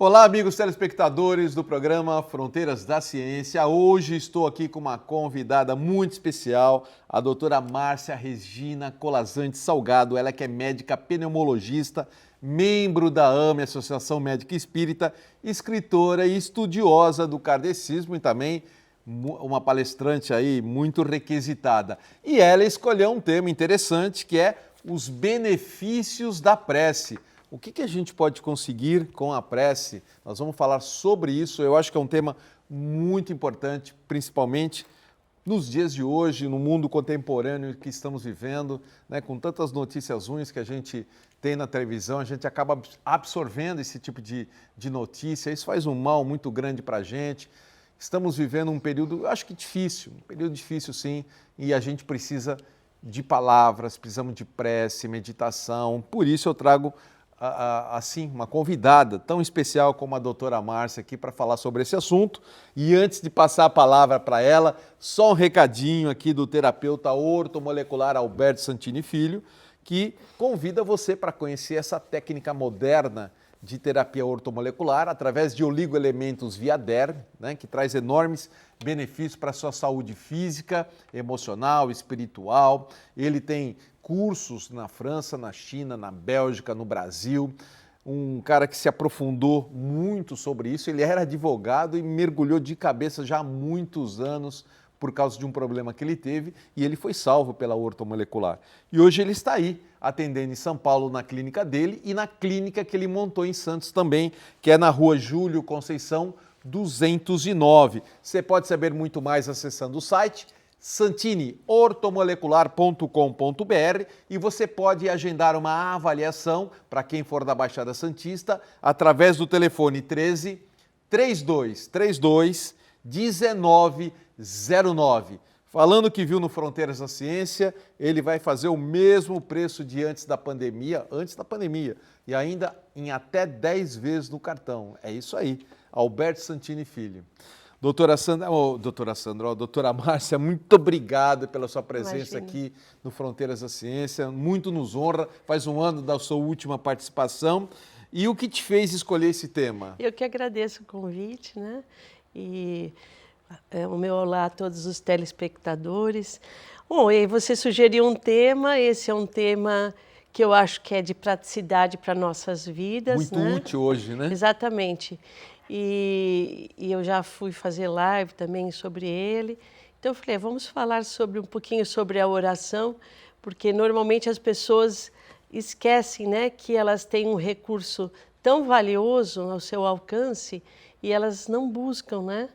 Olá, amigos telespectadores do programa Fronteiras da Ciência. Hoje estou aqui com uma convidada muito especial, a doutora Márcia Regina Colasanti Salgado. Ela que é médica pneumologista, membro da AME, Associação Médica Espírita, escritora e estudiosa do kardecismo e também uma palestrante aí muito requisitada. E ela escolheu um tema interessante que é os benefícios da prece. O que a gente pode conseguir com a prece? Nós vamos falar sobre isso. Eu acho que é um tema muito importante, principalmente nos dias de hoje, no mundo contemporâneo que estamos vivendo, né? Com tantas notícias ruins que a gente tem na televisão, a gente acaba absorvendo esse tipo de notícia. Isso faz um mal muito grande para a gente. Estamos vivendo um período, acho que difícil, um período difícil sim, e a gente precisa de palavras, precisamos de prece, meditação. Por isso eu trago assim, uma convidada tão especial como a doutora Márcia aqui para falar sobre esse assunto. E antes de passar a palavra para ela, só um recadinho aqui do terapeuta ortomolecular Alberto Santini Filho, que convida você para conhecer essa técnica moderna de terapia ortomolecular através de oligoelementos via derme, né, que traz enormes benefícios para a sua saúde física, emocional, espiritual. Ele tem cursos na França, na China, na Bélgica, no Brasil. Um cara que se aprofundou muito sobre isso. Ele era advogado e mergulhou de cabeça já há muitos anos por causa de um problema que ele teve e ele foi salvo pela ortomolecular. E hoje ele está aí, atendendo em São Paulo na clínica dele e na clínica que ele montou em Santos também, que é na rua Júlio Conceição 209. Você pode saber muito mais acessando o site santiniortomolecular.com.br e você pode agendar uma avaliação para quem for da Baixada Santista através do telefone 13 3232 1909. Falando que viu no Fronteiras da Ciência, ele vai fazer o mesmo preço de antes da pandemia, e ainda em até 10 vezes no cartão. É isso aí, Alberto Santini Filho. Doutora Márcia, muito obrigado pela sua presença aqui no Fronteiras da Ciência, muito nos honra, faz um ano da sua última participação. E o que te fez escolher esse tema? Eu que agradeço o convite, né? E o meu olá a todos os telespectadores. Bom, e você sugeriu um tema, esse é um tema que eu acho que é de praticidade para nossas vidas. Muito útil hoje, né? Exatamente. E eu já fui fazer live também sobre ele. Então eu falei, vamos falar um pouquinho sobre a oração, porque normalmente as pessoas esquecem, né, que elas têm um recurso tão valioso ao seu alcance e elas não buscam, né?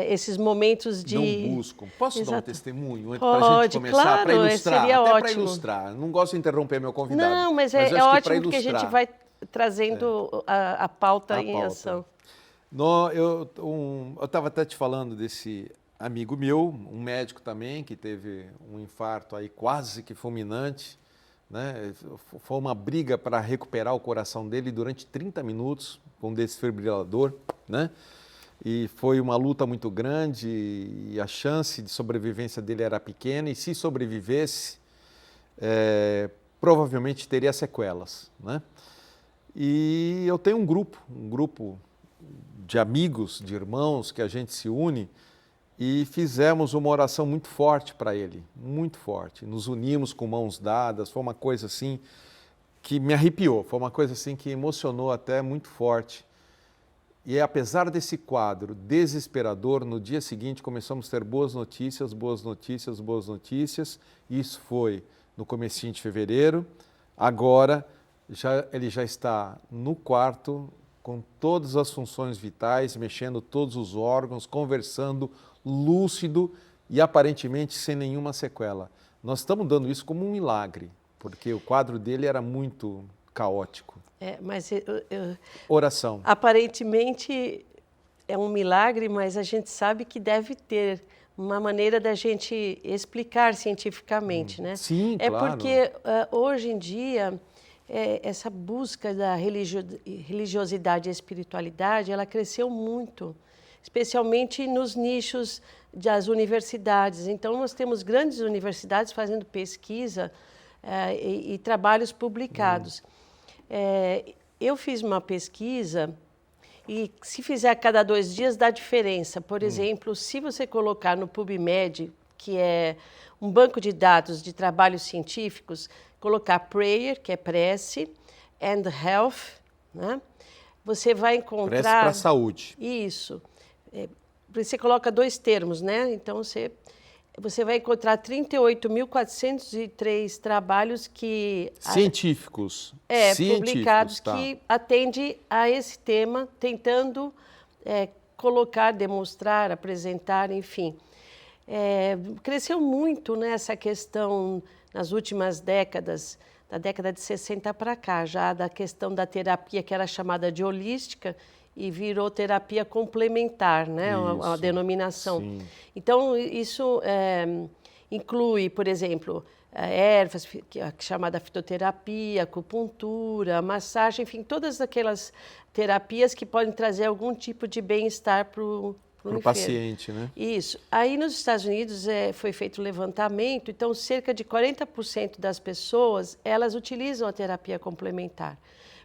Esses momentos de... Não buscam. Posso dar um testemunho para a gente começar? Claro, para ilustrar, seria até ótimo. Para ilustrar. Não gosto de interromper meu convidado. Não, mas eu é acho ótimo porque a gente vai trazendo a pauta em ação. Eu estava até te falando desse amigo meu, um médico também, que teve um infarto aí quase que fulminante, né? Foi uma briga para recuperar o coração dele durante 30 minutos com um desfibrilador, né? E foi uma luta muito grande e a chance de sobrevivência dele era pequena e se sobrevivesse, provavelmente teria sequelas, né? E eu tenho um grupo de amigos, de irmãos, que a gente se une e fizemos uma oração muito forte para ele, muito forte. Nos unimos com mãos dadas, foi uma coisa assim que me arrepiou, foi uma coisa assim que emocionou até muito forte. E apesar desse quadro desesperador, no dia seguinte começamos a ter boas notícias, boas notícias, boas notícias. Isso foi no comecinho de fevereiro. Agora ele já está no quarto, com todas as funções vitais, mexendo todos os órgãos, conversando, lúcido e aparentemente sem nenhuma sequela. Nós estamos dando isso como um milagre, porque o quadro dele era muito caótico. Mas oração. Aparentemente é um milagre, mas a gente sabe que deve ter uma maneira da gente explicar cientificamente, né? Sim, claro. Porque hoje em dia essa busca da religiosidade e espiritualidade, ela cresceu muito, especialmente nos nichos das universidades. Então, nós temos grandes universidades fazendo pesquisa e trabalhos publicados. Eu fiz uma pesquisa E se fizer a cada 2 dias, dá diferença. Por exemplo, se você colocar no PubMed, que é um banco de dados de trabalhos científicos, colocar prayer, que é prece, and health, né? Você vai encontrar... Prece para a saúde. Isso. Você coloca 2 termos, né? Então, você vai encontrar 38.403 trabalhos que... Científicos. Publicados, tá. que atendem a esse tema, tentando colocar, demonstrar, apresentar, enfim. Cresceu muito, né, essa questão nas últimas décadas, da década de 60 para cá, já da questão da terapia que era chamada de holística e virou terapia complementar, né, a denominação. Sim. Então, isso inclui, por exemplo, ervas, que é chamada fitoterapia, acupuntura, massagem, enfim, todas aquelas terapias que podem trazer algum tipo de bem-estar para o paciente, né? Isso. Aí nos Estados Unidos foi feito um levantamento, então cerca de 40% das pessoas, elas utilizam a terapia complementar.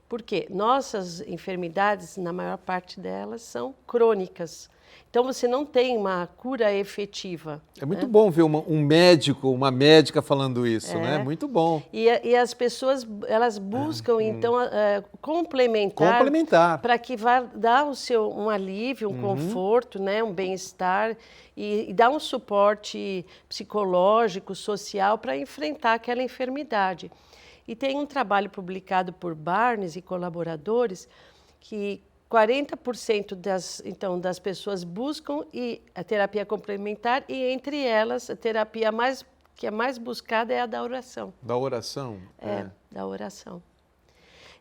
Por quê? Nossas enfermidades, na maior parte delas, são crônicas. Então, você não tem uma cura efetiva. É muito bom ver um médico, uma médica falando isso, né? Muito bom. E as pessoas, elas buscam, então, complementar para que vá dar um alívio, um conforto, né? Um bem-estar e dar um suporte psicológico, social para enfrentar aquela enfermidade. E tem um trabalho publicado por Barnes e colaboradores que 40% das pessoas buscam a terapia complementar e, entre elas, a terapia que é mais buscada é a da oração. Da oração? Da oração.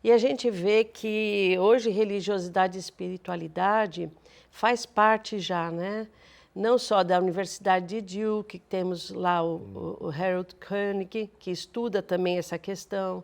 E a gente vê que hoje religiosidade e espiritualidade faz parte já, né? Não só da Universidade de Duke, que temos lá o Harold Koenig, que estuda também essa questão,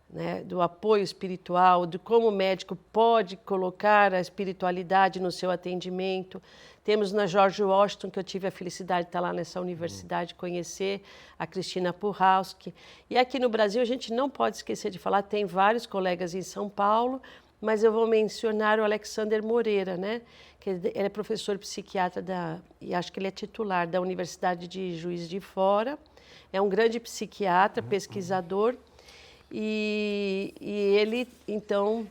né, do apoio espiritual, de como o médico pode colocar a espiritualidade no seu atendimento. Temos na George Washington, que eu tive a felicidade de estar lá nessa universidade, conhecer a Cristina Puhalski. E aqui no Brasil, a gente não pode esquecer de falar, tem vários colegas em São Paulo, mas eu vou mencionar o Alexander Moreira, né, que ele é professor psiquiatra e acho que ele é titular da Universidade de Juiz de Fora. É um grande psiquiatra, pesquisador, e ele, então,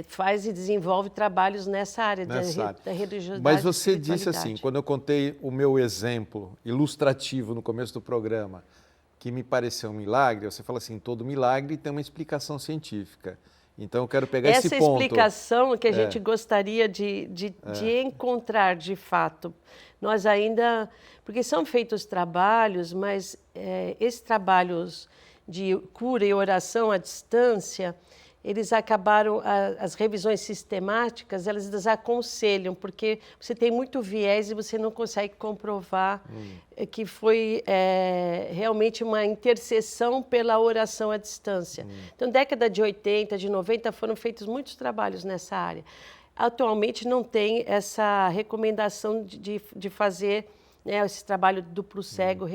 faz e desenvolve trabalhos nessa área da religiosidade. Mas você disse assim, quando eu contei o meu exemplo ilustrativo no começo do programa, que me pareceu um milagre, você fala assim, todo milagre tem uma explicação científica. Então, eu quero pegar esse ponto. Essa explicação que a gente gostaria de encontrar, de fato. Nós ainda... Porque são feitos trabalhos, mas esses trabalhos de cura e oração à distância, eles acabaram, as revisões sistemáticas, elas desaconselham, porque você tem muito viés e você não consegue comprovar que foi realmente uma intercessão pela oração à distância. Então, década de 80, de 90, foram feitos muitos trabalhos nessa área. Atualmente não tem essa recomendação de fazer, né, esse trabalho duplo cego,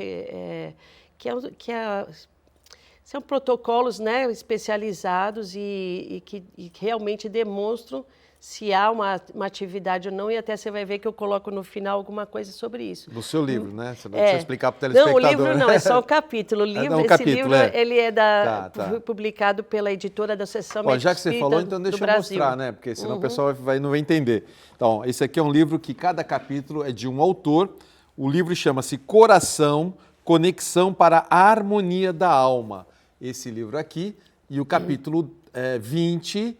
são protocolos, né, especializados e que realmente demonstram se há uma atividade ou não, e até você vai ver que eu coloco no final alguma coisa sobre isso. No seu livro, né? Você não precisa explicar para o telespectador. Não, o livro não, é só um capítulo. O livro, esse livro ele é publicado pela editora da Associação Médica Já que você falou, então deixa eu mostrar, né? Porque senão o pessoal não vai entender. Então, esse aqui é um livro que cada capítulo é de um autor. O livro chama-se Coração, Conexão para a Harmonia da Alma. Esse livro aqui, e o capítulo 20,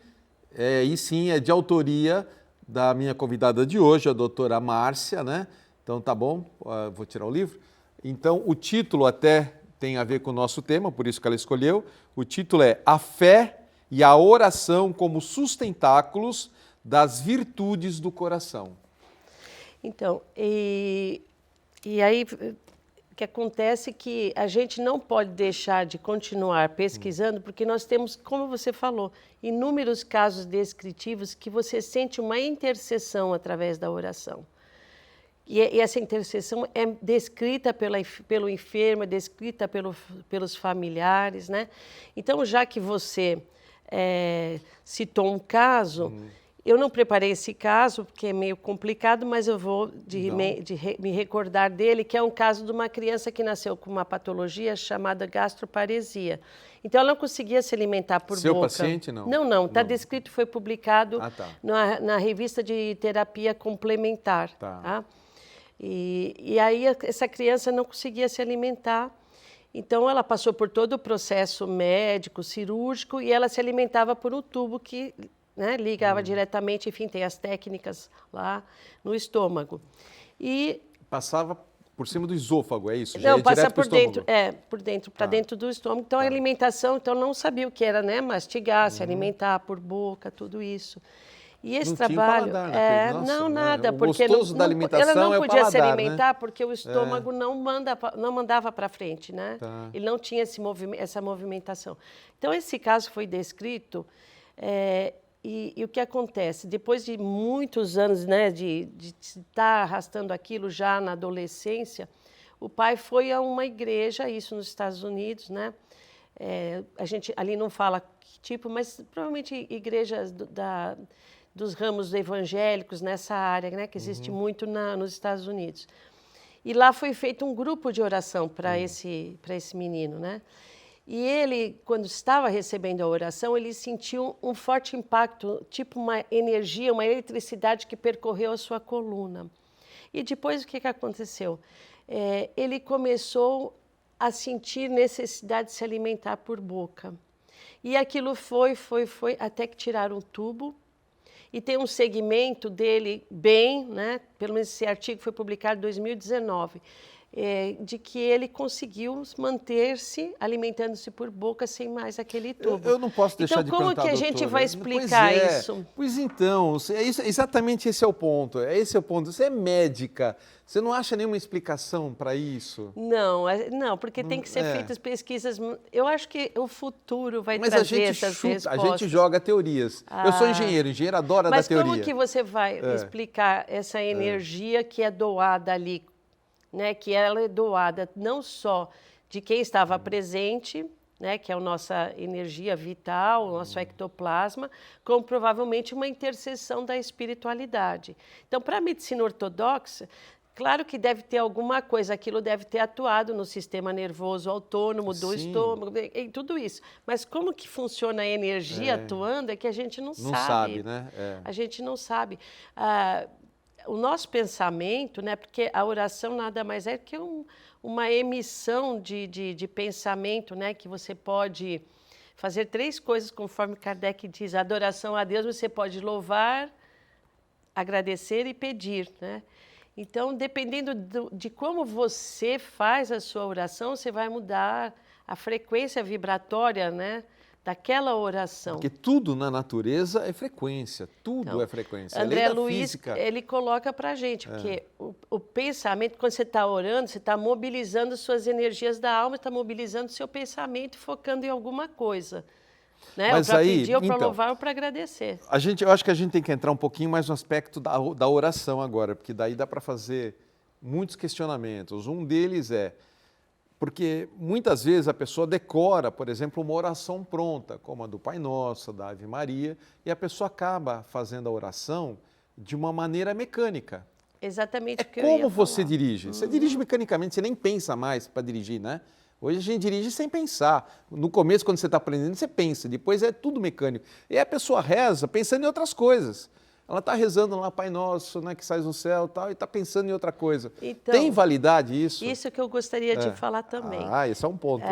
e sim, é de autoria da minha convidada de hoje, a doutora Márcia, né? Então, tá bom, vou tirar o livro. Então, o título até tem a ver com o nosso tema, por isso que ela escolheu. O título é A Fé e a Oração como Sustentáculos das Virtudes do Coração. Então, e aí... O que acontece é que a gente não pode deixar de continuar pesquisando, porque nós temos, como você falou, inúmeros casos descritivos que você sente uma intercessão através da oração. E essa intercessão é descrita pelo enfermo, é descrita pelos familiares, né? Então, já que você citou um caso, Eu não preparei esse caso, porque é meio complicado, mas eu vou me recordar dele, que é um caso de uma criança que nasceu com uma patologia chamada gastroparesia. Então, ela não conseguia se alimentar por Seu boca. paciente, não? Não. Está descrito, foi publicado na revista de terapia complementar. Tá? E aí, essa criança não conseguia se alimentar. Então, ela passou por todo o processo médico, cirúrgico, e ela se alimentava por um tubo que... né, ligava diretamente, enfim, tem as técnicas lá no estômago. E passava por cima do esôfago, é isso? Não, passa por dentro, por dentro, para dentro do estômago. Então, a alimentação, então não sabia o que era, né, mastigar, se alimentar por boca, tudo isso. E esse não trabalho, tinha paladar, nossa, não nada, o porque gostoso da alimentação ela não podia é o se paladar, alimentar, né? porque o estômago não mandava para frente, né? Ele não tinha essa movimentação. Então, esse caso foi descrito. E o que acontece? Depois de muitos anos, né, de estar arrastando aquilo já na adolescência, o pai foi a uma igreja, isso nos Estados Unidos, né? A gente ali não fala que tipo, mas provavelmente igrejas dos ramos evangélicos nessa área, né, que existe muito nos Estados Unidos. E lá foi feito um grupo de oração para esse menino, né? E ele, quando estava recebendo a oração, ele sentiu um forte impacto, tipo uma energia, uma eletricidade que percorreu a sua coluna. E depois o que aconteceu? Ele começou a sentir necessidade de se alimentar por boca. E aquilo foi, até que tiraram o tubo. E tem um segmento dele né? Pelo menos esse artigo foi publicado em 2019. De que ele conseguiu manter-se alimentando-se por boca sem mais aquele tubo. Eu não posso deixar de perguntar, Então, como que a gente doutora, vai explicar isso? Pois então, exatamente esse é o ponto. Esse é o ponto. Você é médica, você não acha nenhuma explicação para isso? Não, porque tem que ser feitas pesquisas. Eu acho que o futuro vai trazer essas respostas. A gente joga teorias. Eu sou engenheiro adora dar teoria. Mas como que você vai explicar essa energia que é doada ali? Né, que ela é doada não só de quem estava presente, né, que é a nossa energia vital, o nosso ectoplasma, como provavelmente uma intercessão da espiritualidade. Então, para a medicina ortodoxa, claro que deve ter alguma coisa, aquilo deve ter atuado no sistema nervoso autônomo do estômago, em tudo isso. Mas como que funciona a energia atuando é que a gente não sabe. Não sabe, né? A gente não sabe. O nosso pensamento, né, porque a oração nada mais é que uma emissão de pensamento, né, que você pode fazer 3 coisas, conforme Kardec diz. A adoração a Deus, você pode louvar, agradecer e pedir, né? Então, dependendo de como você faz a sua oração, você vai mudar a frequência vibratória, né, daquela oração. Porque tudo na natureza é frequência, tudo é frequência. André Luiz, ele coloca para a gente, porque o pensamento, quando você está orando, você está mobilizando suas energias da alma, está mobilizando seu pensamento, focando em alguma coisa. Né? Mas para aí, pedir, ou para louvar, ou para agradecer. Eu acho que a gente tem que entrar um pouquinho mais no aspecto da oração agora, porque daí dá para fazer muitos questionamentos. Um deles porque muitas vezes a pessoa decora, por exemplo, uma oração pronta, como a do Pai Nosso, da Ave Maria, e a pessoa acaba fazendo a oração de uma maneira mecânica. Exatamente o que eu ia falar. Como você dirige? Você dirige mecanicamente, você nem pensa mais para dirigir, né? Hoje a gente dirige sem pensar. No começo, quando você está aprendendo, você pensa, depois é tudo mecânico. E a pessoa reza pensando em outras coisas. Ela está rezando lá, Pai Nosso, né, que sais no céu tal, e está pensando em outra coisa. Então, tem validade isso? Isso que eu gostaria de falar também. Esse é um ponto.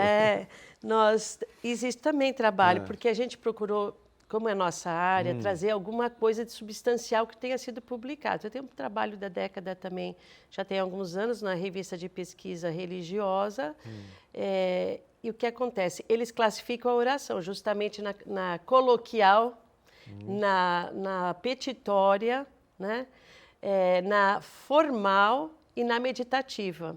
Existe também trabalho, porque a gente procurou, como é nossa área, trazer alguma coisa de substancial que tenha sido publicado. Eu tenho um trabalho da década também, já tem alguns anos, na revista de pesquisa religiosa. E o que acontece? Eles classificam a oração justamente na coloquial, na petitória, né? Na formal e na meditativa.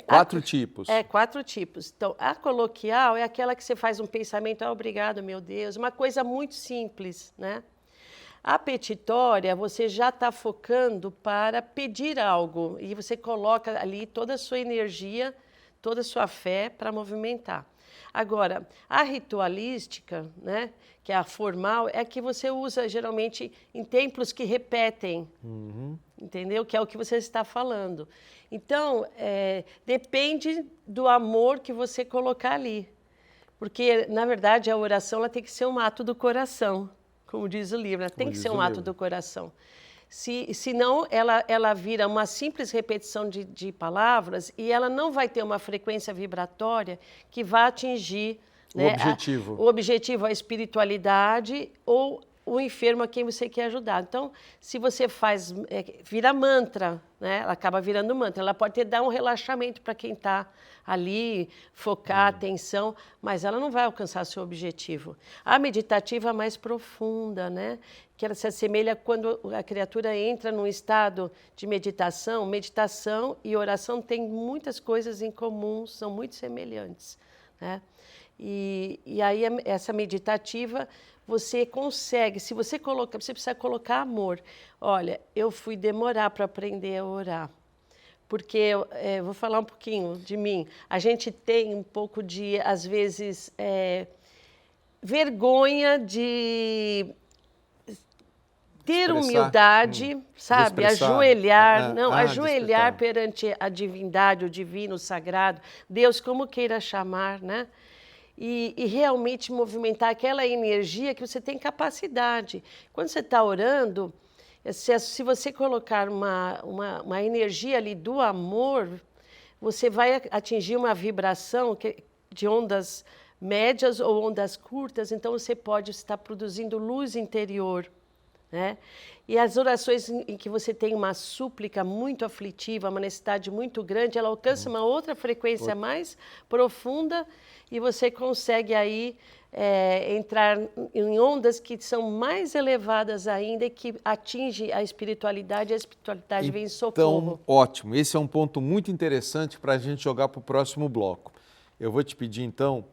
4 tipos. 4 tipos. Então, a coloquial é aquela que você faz um pensamento, obrigado, meu Deus, uma coisa muito simples, né? A petitória, você já está focando para pedir algo e você coloca ali toda a sua energia, toda a sua fé para movimentar. Agora, a ritualística, né, que é a formal, é a que você usa geralmente em templos que repetem, entendeu? Que é o que você está falando. Então, depende do amor que você colocar ali. Porque, na verdade, a oração ela tem que ser um ato do coração, como diz o livro, ela tem que ser um ato do coração. Senão, ela vira uma simples repetição de palavras e ela não vai ter uma frequência vibratória que vá atingir, O né, objetivo. o objetivo, a espiritualidade ou o enfermo a quem você quer ajudar. Então, se você faz, vira mantra, né? Ela acaba virando mantra. Ela pode dar um relaxamento para quem está ali, focar a atenção, mas ela não vai alcançar seu objetivo. A meditativa é mais profunda, né? Que ela se assemelha quando a criatura entra num estado de meditação. Meditação e oração têm muitas coisas em comum, são muito semelhantes, né? E aí essa meditativa você consegue, se você colocar, você precisa colocar amor. Olha, eu fui demorar para aprender a orar, porque vou falar um pouquinho de mim. A gente tem um pouco de, às vezes, vergonha de ter humildade, sabe? Ajoelhar, ajoelhar perante a divindade, o divino, o sagrado, Deus, como queira chamar, né? E realmente movimentar aquela energia que você tem capacidade. Quando você está orando, se você colocar uma energia ali do amor, você vai atingir uma vibração de ondas médias ou ondas curtas, então você pode estar produzindo luz interior, né? E as orações em que você tem uma súplica muito aflitiva, uma necessidade muito grande, ela alcança uma outra frequência mais profunda e você consegue aí entrar em ondas que são mais elevadas ainda e que atingem a espiritualidade, e a espiritualidade vem em socorro. Então, ótimo. Esse é um ponto muito interessante para a gente jogar para o próximo bloco. Eu vou te pedir, então,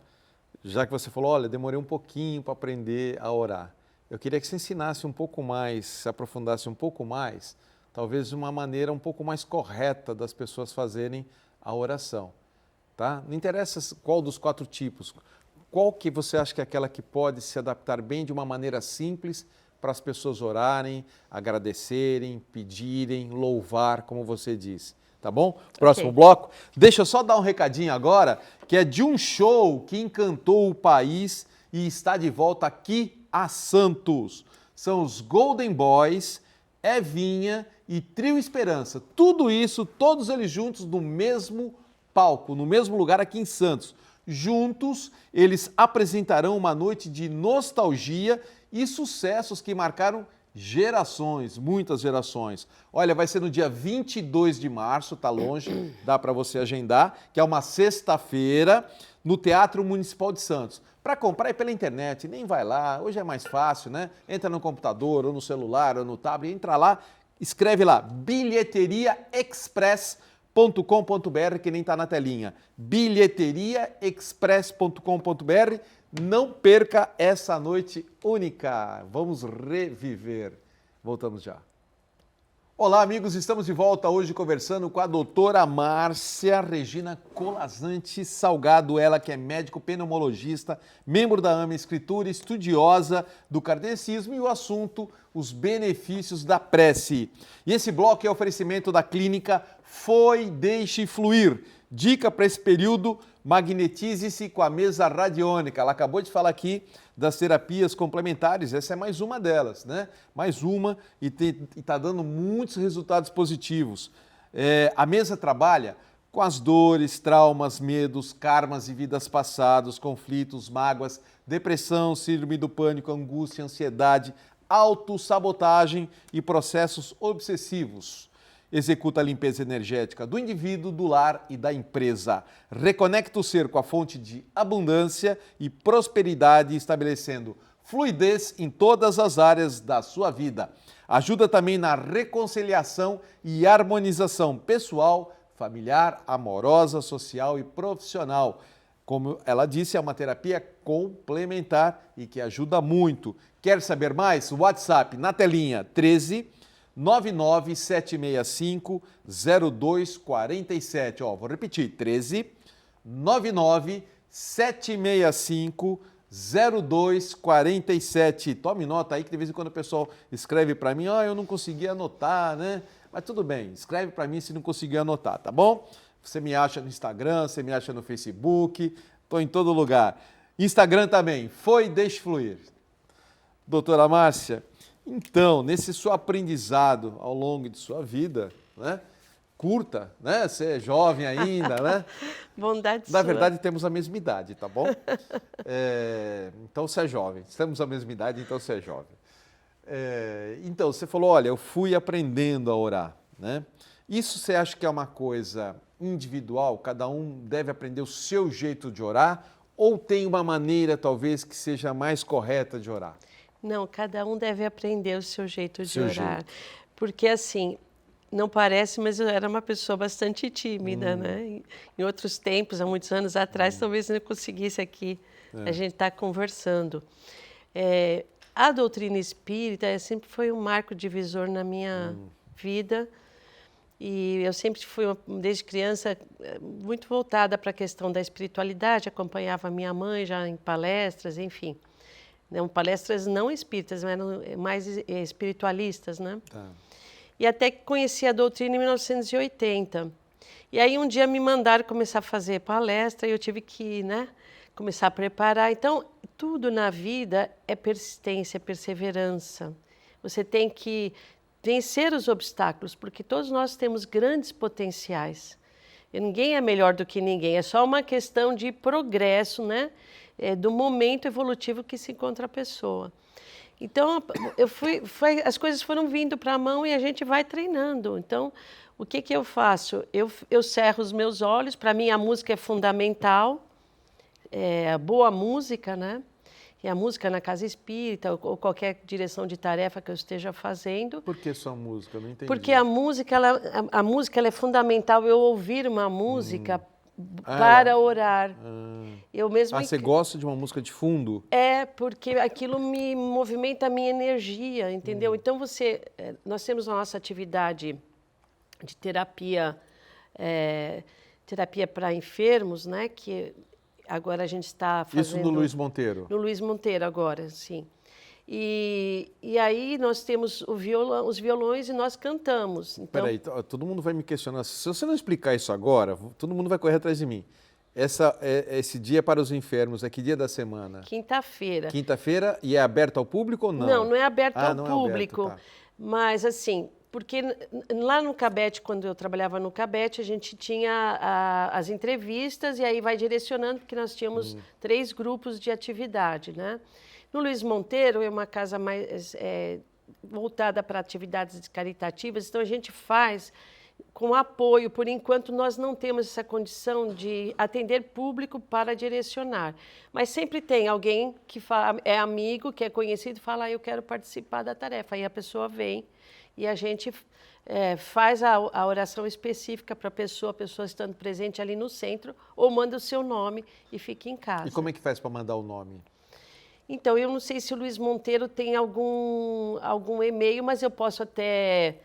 já que você falou, olha, demorei um pouquinho para aprender a orar. Eu queria que você ensinasse um pouco mais, se aprofundasse um pouco mais, talvez de uma maneira um pouco mais correta das pessoas fazerem a oração, tá? Não interessa qual dos 4 tipos, qual que você acha que é aquela que pode se adaptar bem de uma maneira simples para as pessoas orarem, agradecerem, pedirem, louvar, como você disse, tá bom? Próximo bloco. Deixa eu só dar um recadinho agora, que é de um show que encantou o país e está de volta aqui a Santos. São os Golden Boys, Evinha e Trio Esperança. Tudo isso, todos eles juntos no mesmo palco, no mesmo lugar aqui em Santos. Juntos, eles apresentarão uma noite de nostalgia e sucessos que marcaram gerações, muitas gerações. Olha, vai ser no dia 22 de março, tá longe, dá para você agendar, que é uma sexta-feira, no Teatro Municipal de Santos. Para comprar é pela internet, nem vai lá, hoje é mais fácil, né? Entra no computador, ou no celular, ou no tablet, entra lá, escreve lá, bilheteriaexpress.com.br, que nem está na telinha, bilheteriaexpress.com.br. Não perca essa noite única, vamos reviver. Voltamos já. Olá, amigos, estamos de volta hoje conversando com a doutora Márcia Regina Colasanti Salgado, ela que é médico pneumologista, membro da AMA Escritura, estudiosa do kardecismo e o assunto, os benefícios da prece. E esse bloco é oferecimento da clínica Foi Deixe Fluir. Dica para esse período, magnetize-se com a mesa radiônica. Ela acabou de falar aqui das terapias complementares, essa é mais uma delas, né? Mais uma e está dando muitos resultados positivos. A mesa trabalha com as dores, traumas, medos, karmas e vidas passadas, conflitos, mágoas, depressão, síndrome do pânico, angústia, ansiedade, autossabotagem e processos obsessivos. Executa a limpeza energética do indivíduo, do lar e da empresa. Reconecta o ser com a fonte de abundância e prosperidade, estabelecendo fluidez em todas as áreas da sua vida. Ajuda também na reconciliação e harmonização pessoal, familiar, amorosa, social e profissional. Como ela disse, é uma terapia complementar e que ajuda muito. Quer saber mais? WhatsApp na telinha 13 99765-0247. Vou repetir, 13 99765-0247. 765-0247. Tome nota aí que de vez em quando o pessoal escreve para mim, eu não consegui anotar, né? Mas tudo bem, escreve para mim se não conseguir anotar, tá bom? Você me acha no Instagram, você me acha no Facebook, estou em todo lugar. Instagram também, Deixe Fluir. Doutora Márcia, então, nesse seu aprendizado ao longo de sua vida, né? Curta, né? Você é jovem ainda, né? Bondade Na sua. verdade, temos a mesma idade, tá bom? Então, você é jovem. Temos a mesma idade, então você é jovem. Então, você falou, olha, eu fui aprendendo a orar, né? Isso você acha que é uma coisa individual? Cada um deve aprender o seu jeito de orar? Ou tem uma maneira, talvez, que seja mais correta de orar? Não, cada um deve aprender o seu jeito de Seu orar. jeito. Porque, assim, não parece, mas eu era uma pessoa bastante tímida, né? Em outros tempos, há muitos anos atrás, talvez eu não conseguisse aqui a gente estar conversando. A doutrina espírita sempre foi um marco divisor na minha vida. E eu sempre fui, desde criança, muito voltada para a questão da espiritualidade, acompanhava minha mãe já em palestras, enfim. Não, palestras não espíritas, mas eram mais espiritualistas, né? Tá. E até que conheci a doutrina em 1980. E aí um dia me mandaram começar a fazer palestra e eu tive que, né, começar a preparar. Então, tudo na vida é persistência, é perseverança. Você tem que vencer os obstáculos, porque todos nós temos grandes potenciais. E ninguém é melhor do que ninguém, é só uma questão de progresso, né? Do momento evolutivo que se encontra a pessoa. Então, as coisas foram vindo para a mão e a gente vai treinando. Então, o que eu faço? Eu cerro os meus olhos, para mim a música é fundamental, a boa música, né? E a música na casa espírita ou qualquer direção de tarefa que eu esteja fazendo. Por que só música? Eu não entendi. Porque a música ela é fundamental, eu ouvir uma música para orar. Eu mesmo você gosta de uma música de fundo? Porque aquilo me movimenta a minha energia, entendeu? Então nós temos a nossa atividade de terapia, terapia para enfermos, né? Que agora a gente está fazendo... Isso no Luiz Monteiro? No Luiz Monteiro agora, sim. E aí nós temos os violões e nós cantamos. Então... Peraí, todo mundo vai me questionar. Se você não explicar isso agora, todo mundo vai correr atrás de mim. Esse dia para os enfermos, é que dia da semana? Quinta-feira. Quinta-feira, e é aberto ao público ou não? Não, não é aberto ao não público. É aberto, tá. Mas assim, porque lá no Cabete, quando eu trabalhava no Cabete, a gente tinha as entrevistas e aí vai direcionando, porque nós tínhamos 3 grupos de atividade, né? No Luiz Monteiro é uma casa mais voltada para atividades caritativas, então a gente faz com apoio. Por enquanto, nós não temos essa condição de atender público para direcionar. Mas sempre tem alguém que é amigo, que é conhecido, e fala, eu quero participar da tarefa. Aí a pessoa vem e a gente faz a oração específica para a pessoa estando presente ali no centro, ou manda o seu nome e fica em casa. E como é que faz para mandar o nome? Então, eu não sei se o Luiz Monteiro tem algum e-mail, mas eu posso até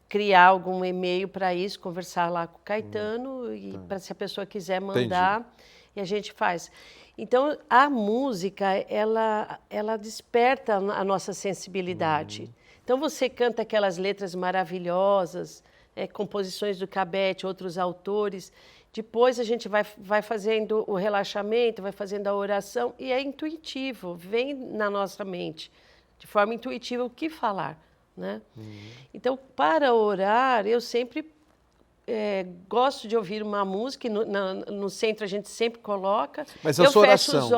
criar algum e-mail para isso, conversar lá com o Caetano, e se a pessoa quiser mandar, entendi, e a gente faz. Então, a música, ela desperta a nossa sensibilidade. Então, você canta aquelas letras maravilhosas, composições do Cabete, outros autores. Depois a gente vai fazendo o relaxamento, vai fazendo a oração, e é intuitivo, vem na nossa mente, de forma intuitiva, o que falar, né? Então, para orar, eu sempre gosto de ouvir uma música, no centro a gente sempre coloca. Mas a sua oração...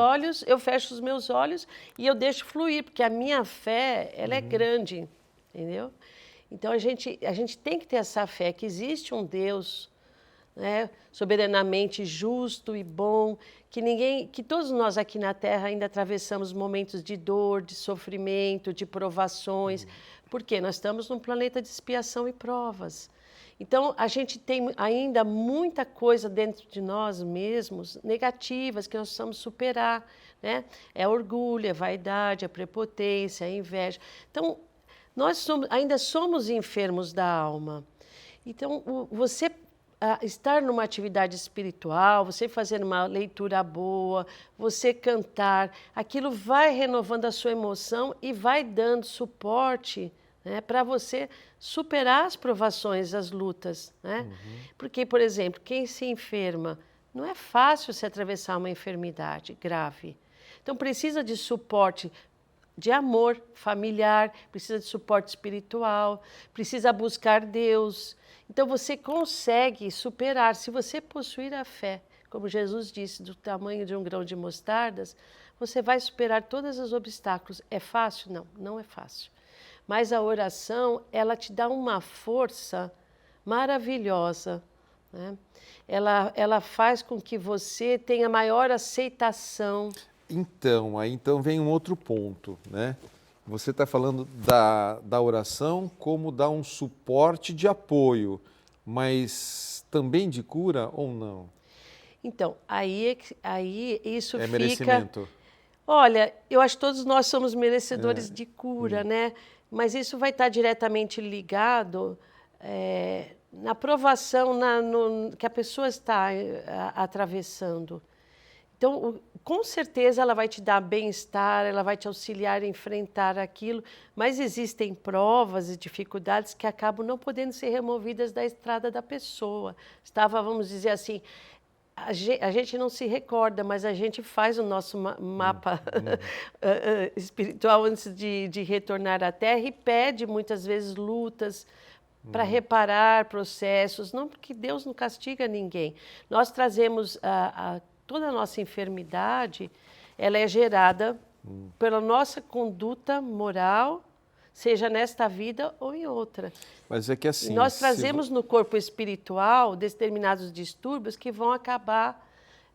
eu fecho os meus olhos e eu deixo fluir, porque a minha fé, ela é grande, entendeu? Então, a gente tem que ter essa fé, que existe um Deus, né, soberanamente justo e bom, que todos nós aqui na Terra ainda atravessamos momentos de dor, de sofrimento, de provações, porque nós estamos num planeta de expiação e provas. Então, a gente tem ainda muita coisa dentro de nós mesmos, negativas, que nós precisamos superar, né? É orgulho, é vaidade, é prepotência, é inveja. Então, nós ainda somos enfermos da alma. Então, você estar numa atividade espiritual, você fazer uma leitura boa, você cantar, aquilo vai renovando a sua emoção e vai dando suporte, né, para você superar as provações, as lutas, né? Porque, por exemplo, quem se enferma, não é fácil se atravessar uma enfermidade grave. Então precisa de suporte, de amor familiar, precisa de suporte espiritual, precisa buscar Deus. Então você consegue superar, se você possuir a fé, como Jesus disse, do tamanho de um grão de mostardas, você vai superar todos os obstáculos. É fácil? Não, não é fácil. Mas a oração, ela te dá uma força maravilhosa, né? Ela faz com que você tenha maior aceitação. Então, aí então vem um outro ponto, né? Você está falando da oração como dar um suporte de apoio, mas também de cura ou não? Então, aí isso É fica... merecimento. Olha, eu acho que todos nós somos merecedores de cura, né? Mas isso vai estar diretamente ligado na provação que a pessoa está atravessando. Então, com certeza ela vai te dar bem-estar, ela vai te auxiliar a enfrentar aquilo, mas existem provas e dificuldades que acabam não podendo ser removidas da estrada da pessoa. Estava, vamos dizer assim, a gente não se recorda, mas a gente faz o nosso mapa espiritual antes de retornar à Terra e pede muitas vezes lutas para reparar processos, não porque Deus não castiga ninguém. Nós trazemos toda a nossa enfermidade, ela é gerada pela nossa conduta moral, seja nesta vida ou em outra. Mas é que assim... Nós trazemos no corpo espiritual determinados distúrbios que vão acabar,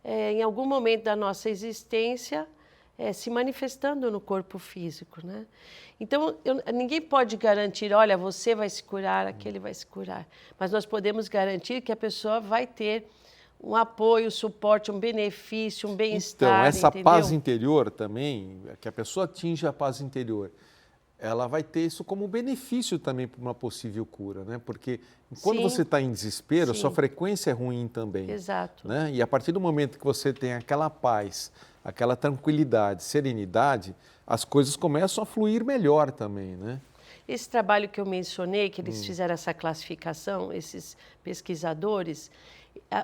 em algum momento da nossa existência, se manifestando no corpo físico, né? Então, ninguém pode garantir, olha, você vai se curar, aquele vai se curar. Mas nós podemos garantir que a pessoa vai ter um apoio, suporte, um benefício, um bem-estar. Então, essa entendeu? paz interior também, que a pessoa atinja a paz interior, ela vai ter isso como benefício também para uma possível cura, né? Porque quando Sim. você está em desespero, Sim. sua frequência é ruim também. Exato. Né? E a partir do momento que você tem aquela paz, aquela tranquilidade, serenidade, as coisas começam a fluir melhor também, né? Esse trabalho que eu mencionei, que eles fizeram essa classificação, esses pesquisadores,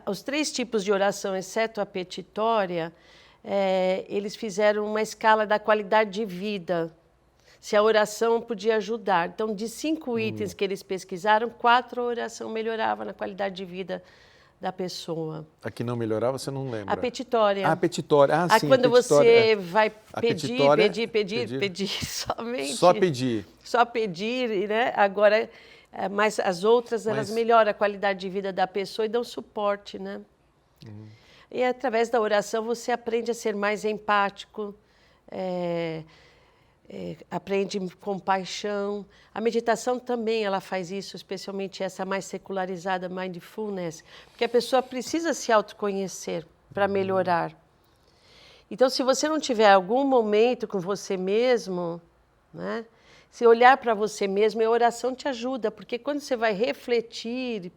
os 3 tipos de oração, exceto a petitória, eles fizeram uma escala da qualidade de vida, se a oração podia ajudar. Então, de 5 itens que eles pesquisaram, 4 a oração melhorava na qualidade de vida da pessoa. A que não melhorava, você não lembra? A petitória. Ah, a petitória. Ah, sim, quando a petitória, você vai A pedir, petitória, pedir, somente. Só pedir. Só pedir, né? Agora, mas as outras, elas melhoram a qualidade de vida da pessoa e dão suporte, né? E através da oração você aprende a ser mais empático, aprende compaixão. A meditação também ela faz isso, especialmente essa mais secularizada, mindfulness, porque a pessoa precisa se autoconhecer para melhorar. Então, se você não tiver algum momento com você mesmo, né, se olhar para você mesmo, a oração te ajuda, porque quando você vai refletir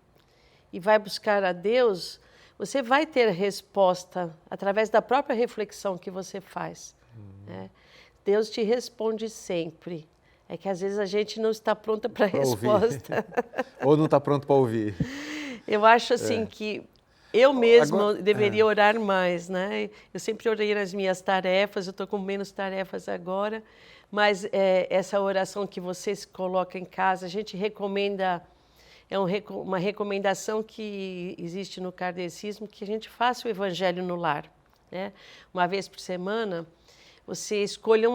e vai buscar a Deus, você vai ter resposta através da própria reflexão que você faz, né? Deus te responde sempre. É que às vezes a gente não está pronta para a resposta. Ou não está pronto para ouvir. Eu acho assim que eu mesma deveria orar mais, né? Eu sempre orei nas minhas tarefas, eu estou com menos tarefas agora, mas essa oração que você se coloca em casa, a gente recomenda, uma recomendação que existe no kardecismo, que a gente faça o evangelho no lar, né? Uma vez por semana, você escolha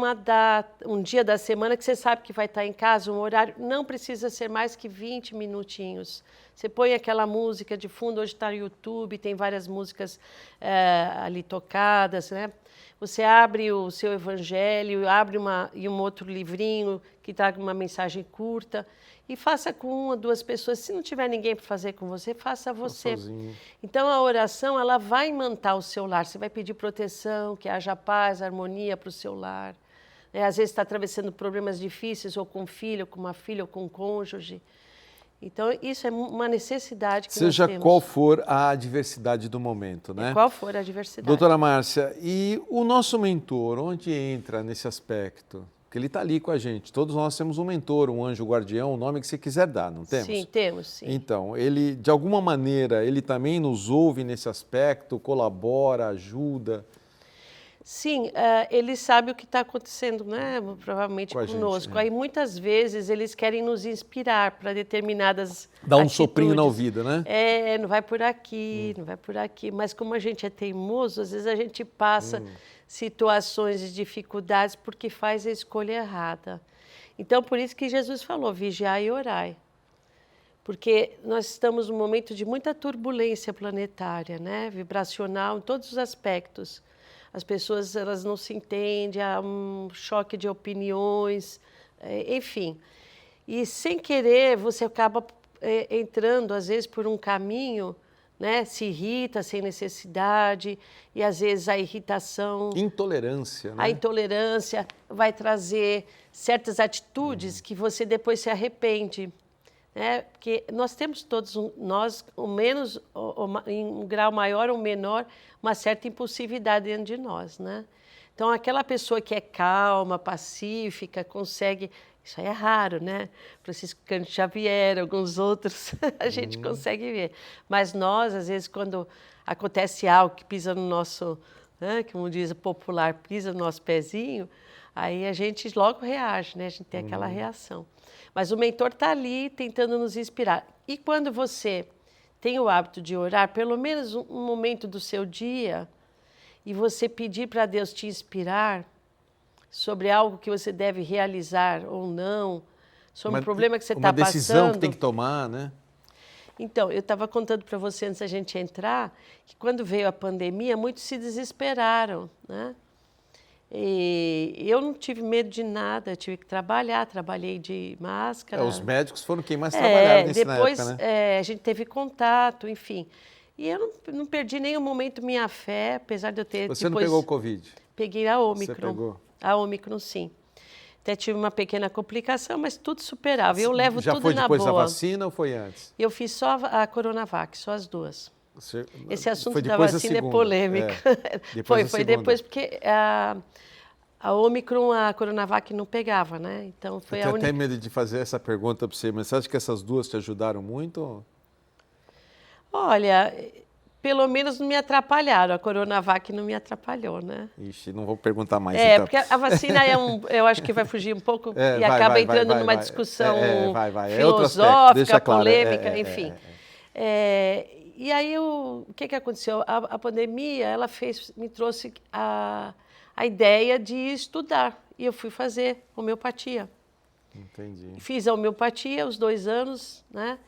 um dia da semana que você sabe que vai estar em casa, um horário, não precisa ser mais que 20 minutinhos. Você põe aquela música de fundo, hoje está no YouTube, tem várias músicas ali tocadas, né? Você abre o seu evangelho, abre um outro livrinho que traga uma mensagem curta e faça com 1 ou 2 pessoas. Se não tiver ninguém para fazer com você, faça você. Sozinho. Então, a oração ela vai imantar o seu lar. Você vai pedir proteção, que haja paz, harmonia para o seu lar. Às vezes está atravessando problemas difíceis, ou com um filho, ou com uma filha, ou com um cônjuge. Então, isso é uma necessidade que Seja nós temos. qual for a adversidade do momento, né? Qual for a adversidade. Doutora Márcia, e o nosso mentor, onde entra nesse aspecto? Porque ele está ali com a gente. Todos nós temos um mentor, um anjo guardião, o nome que você quiser dar, não temos? Sim, temos, sim. Então, ele, de alguma maneira, ele também nos ouve nesse aspecto, colabora, ajuda? Sim, ele sabe o que está acontecendo, né? Provavelmente Com a conosco. gente, Aí muitas vezes eles querem nos inspirar para determinadas Dá um atitudes. soprinho na ouvida, né? Não vai por aqui, não vai por aqui. Mas como a gente é teimoso, às vezes a gente passa situações de dificuldades porque faz a escolha errada. Então, por isso que Jesus falou, vigiai e orai. Porque nós estamos num momento de muita turbulência planetária, né? Vibracional, em todos os aspectos. As pessoas elas não se entendem, há um choque de opiniões, enfim. E sem querer você acaba entrando, às vezes, por um caminho, né? Se irrita sem necessidade e, às vezes, a irritação... Intolerância, né? A intolerância vai trazer certas atitudes que você depois se arrepende. Né? Porque nós temos todos, em um grau maior ou menor, uma certa impulsividade dentro de nós, né? Então, aquela pessoa que é calma, pacífica, consegue... Isso aí é raro, né? Francisco Cândido Xavier, alguns outros, a gente consegue ver. Mas nós, às vezes, quando acontece algo que pisa no nosso, né, como diz o popular, pisa no nosso pezinho, aí a gente logo reage, né? A gente tem aquela reação. Mas o mentor está ali tentando nos inspirar. E quando você tem o hábito de orar, pelo menos um momento do seu dia, e você pedir para Deus te inspirar sobre algo que você deve realizar ou não, sobre um problema que você está passando. Uma decisão que tem que tomar, né? Então, eu estava contando para você antes da gente entrar, que quando veio a pandemia, muitos se desesperaram, né? E eu não tive medo de nada, eu tive que trabalhar, trabalhei de máscara. Os médicos foram quem mais trabalharam nisso depois, na época, né? A gente teve contato, enfim. E eu não perdi nenhum momento minha fé, apesar de eu ter... Você não pegou o Covid? Peguei a Ômicron. Você pegou? A Ômicron, sim. Até tive uma pequena complicação, mas tudo superável. Eu levo Já tudo foi na depois boa. da vacina ou foi antes? Eu fiz só a Coronavac, só as duas. Esse assunto foi da depois vacina é segunda. polêmico. Foi depois, porque a Ômicron, a Coronavac não pegava, né? Então foi eu tenho até medo de fazer essa pergunta para você, mas você acha que essas duas te ajudaram muito? Olha, pelo menos não me atrapalharam. A Coronavac não me atrapalhou, né? Ixi, não vou perguntar mais então. Porque a vacina eu acho que vai fugir um pouco e acaba entrando numa discussão filosófica, polêmica, enfim. E aí, o que aconteceu? A pandemia, ela me trouxe a ideia de estudar. E eu fui fazer homeopatia. Entendi. Fiz a homeopatia os 2 anos, né?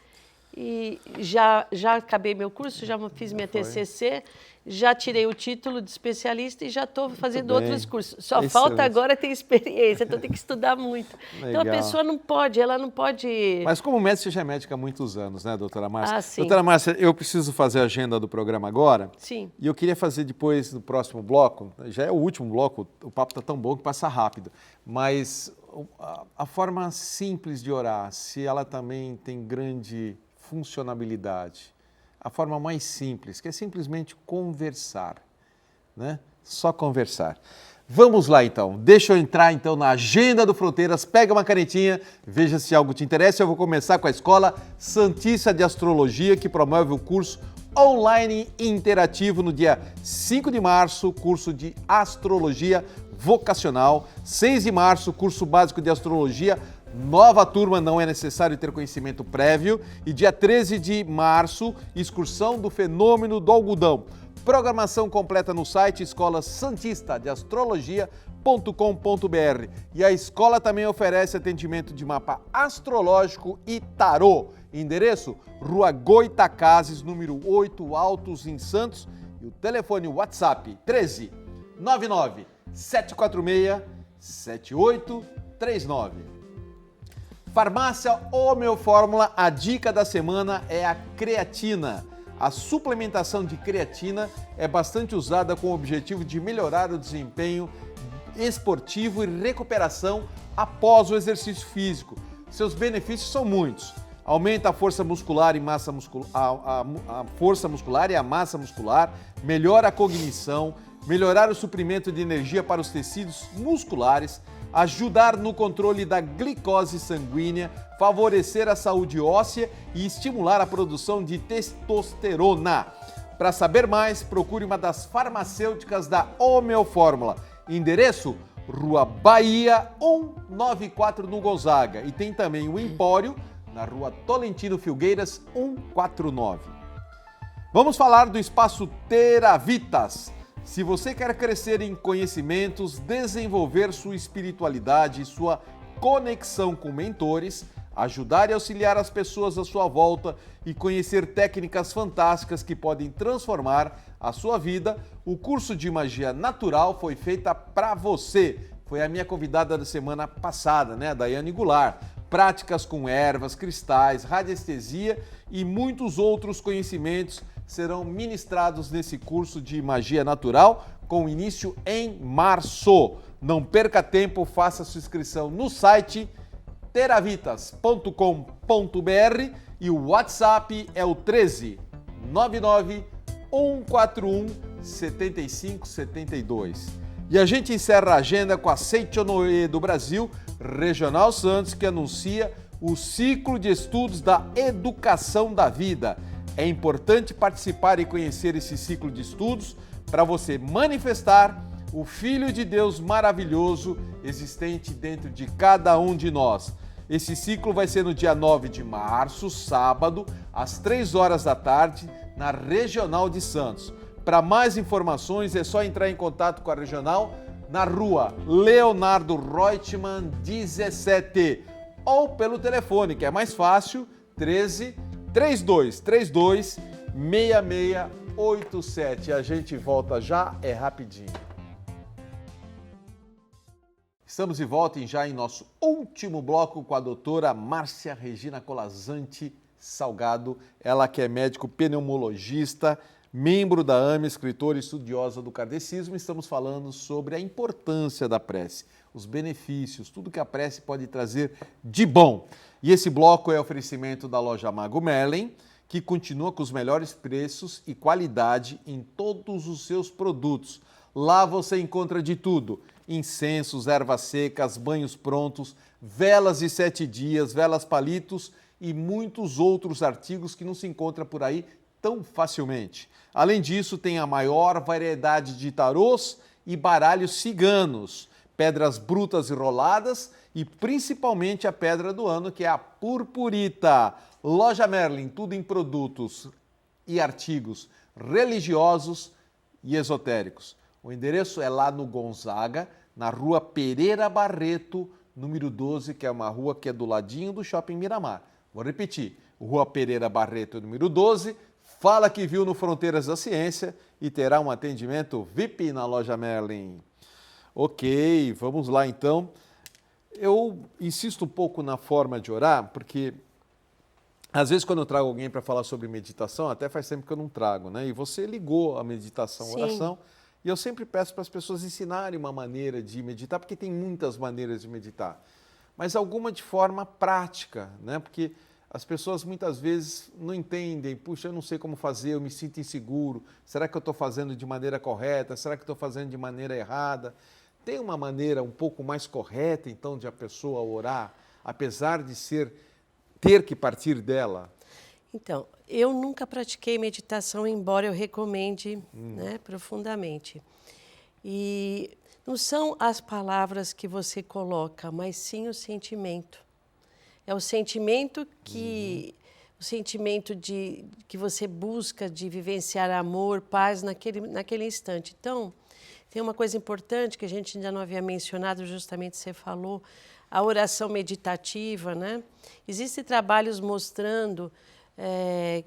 E já acabei meu curso, já fiz minha TCC, já tirei o título de especialista e já estou fazendo outros cursos. Só falta agora ter experiência, então tem que estudar muito. Legal. Então a pessoa ela não pode... Mas como médica, você já é médica há muitos anos, né, doutora Márcia? Ah, sim. Doutora Márcia, eu preciso fazer a agenda do programa agora. Sim. E eu queria fazer depois, no próximo bloco, já é o último bloco, o papo está tão bom que passa rápido, mas a forma simples de orar, se ela também tem grande funcionalidade, a forma mais simples, que é simplesmente conversar, né? Só conversar. Vamos lá então, deixa eu entrar então na agenda do Fronteiras, pega uma canetinha, veja se algo te interessa. Eu vou começar com a Escola Santista de Astrologia, que promove o curso online interativo no dia 5 de março, curso de Astrologia Vocacional, 6 de março, curso básico de Astrologia. Nova turma, não é necessário ter conhecimento prévio. E dia 13 de março, excursão do fenômeno do algodão. Programação completa no site Escola Santista de Astrologia.com.br. E a escola também oferece atendimento de mapa astrológico e tarô. Endereço: Rua Goitacazes, número 8, Altos, em Santos. E o telefone WhatsApp 13 99 746 7839. Farmácia Homeofórmula, a dica da semana é a creatina. A suplementação de creatina é bastante usada com o objetivo de melhorar o desempenho esportivo e recuperação após o exercício físico. Seus benefícios são muitos. aumenta a força muscular e massa muscular, a força muscular e a massa muscular, melhora a cognição, melhorar o suprimento de energia para os tecidos musculares, ajudar no controle da glicose sanguínea, favorecer a saúde óssea e estimular a produção de testosterona. Para saber mais, procure uma das farmacêuticas da Homeofórmula. Endereço: Rua Bahia 194 no Gonzaga. E tem também o Empório na Rua Tolentino Filgueiras 149. Vamos falar do Espaço Teravitas. Se você quer crescer em conhecimentos, desenvolver sua espiritualidade e sua conexão com mentores, ajudar e auxiliar as pessoas à sua volta e conhecer técnicas fantásticas que podem transformar a sua vida, o curso de magia natural foi feita para você. Foi a minha convidada da semana passada, né, a Daiane Goulart. Práticas com ervas, cristais, radiestesia e muitos outros conhecimentos serão ministrados nesse curso de magia natural, com início em março. Não perca tempo, faça sua inscrição no site teravitas.com.br e o WhatsApp é o 13 99 141 7572. E a gente encerra a agenda com a Seichonoye do Brasil, Regional Santos, que anuncia o ciclo de estudos da educação da vida. É importante participar e conhecer esse ciclo de estudos para você manifestar o Filho de Deus maravilhoso existente dentro de cada um de nós. Esse ciclo vai ser no dia 9 de março, sábado, às 3 horas da tarde, na Regional de Santos. Para mais informações é só entrar em contato com a Regional na Rua Leonardo Reutemann 17 ou pelo telefone, que é mais fácil, 13 3232 6687. A gente volta já, é rapidinho. Estamos de volta já em nosso último bloco com a doutora Márcia Regina Colasanti Salgado, ela que é médico pneumologista, membro da AME, escritora e estudiosa do kardecismo. Estamos falando sobre a importância da prece, os benefícios, tudo que a prece pode trazer de bom. E esse bloco é oferecimento da loja Mago Merlin, que continua com os melhores preços e qualidade em todos os seus produtos. Lá você encontra de tudo: incensos, ervas secas, banhos prontos, velas de 7 dias, velas palitos e muitos outros artigos que não se encontra por aí tão facilmente. Além disso, tem a maior variedade de tarôs e baralhos ciganos, pedras brutas e roladas e principalmente a pedra do ano, que é a purpurita. Loja Merlin, tudo em produtos e artigos religiosos e esotéricos. O endereço é lá no Gonzaga, na Rua Pereira Barreto, número 12, que é uma rua que é do ladinho do Shopping Miramar. Vou repetir, Rua Pereira Barreto, número 12, fala que viu no Fronteiras da Ciência e terá um atendimento VIP na Loja Merlin. Ok, vamos lá então. Eu insisto um pouco na forma de orar, porque às vezes quando eu trago alguém para falar sobre meditação, até faz tempo que eu não trago, né? E você ligou a meditação, a oração, e eu sempre peço para as pessoas ensinarem uma maneira de meditar, porque tem muitas maneiras de meditar, mas alguma de forma prática, né? Porque as pessoas muitas vezes não entendem, puxa, eu não sei como fazer, eu me sinto inseguro, será que eu estou fazendo de maneira correta, será que estou fazendo de maneira errada? Tem uma maneira um pouco mais correta, então, de a pessoa orar, apesar de ter que partir dela? Então, eu nunca pratiquei meditação, embora eu recomende, né, profundamente. E não são as palavras que você coloca, mas sim o sentimento. É o sentimento que você busca de vivenciar amor, paz naquele instante. Então, tem uma coisa importante que a gente ainda não havia mencionado, justamente você falou, a oração meditativa, né? Existem trabalhos mostrando,